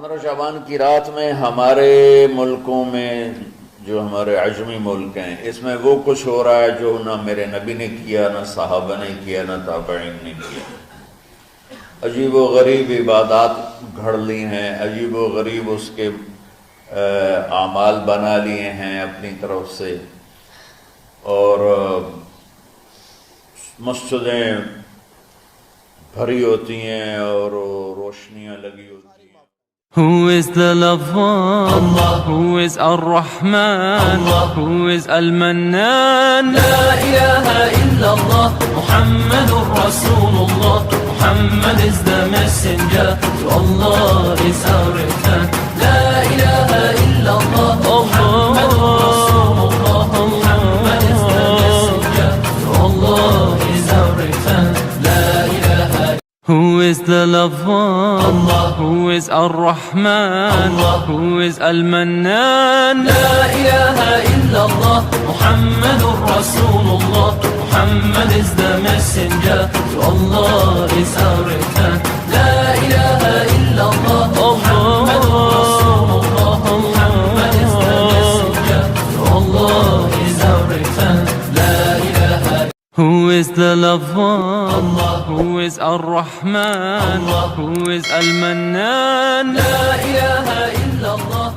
15 शाबान की रात में हमारे मुल्कों में, जो हमारे अजमी मुल्क हैं, इसमें वो कुछ हो रहा है जो ना मेरे नबी ने किया, ना सहाबा ने किया, ना ताबईन ने किया। अजीब व गरीब इबादात घड़ ली हैं, अजीब व गरीब उसके आमाल बना लिए हैं अपनी तरफ से, और मस्जिदें भरी होती हैं और रोशनियां लगी होती हैं। Who is the lover? Allah. Who is Ar-Rahman? Allah. Who is Al-Mannan? La ilaha illallah, Muhammadur Rasulullah. Muhammad is the messenger, to Allah is our return. La ilaha illallah, Muhammadur Rasulullah. Muhammad is the messenger, to Allah is our return. La ilaha. Who is the lover? Allah. Who is Ar-Rahman? Allah. Who is Al-Mannan? La ilaha illallah, Muhammadur Rasulullah. Muhammad is the messenger, to Allah is our return. La ilaha illallah, Muhammadur Rasulullah. Muhammad is the messenger, to Allah is our return. La ilaha. Who is the lover? Allah. Who is Ar-Rahman? Allah. Who is Al-Mannan? La ilaha illallah.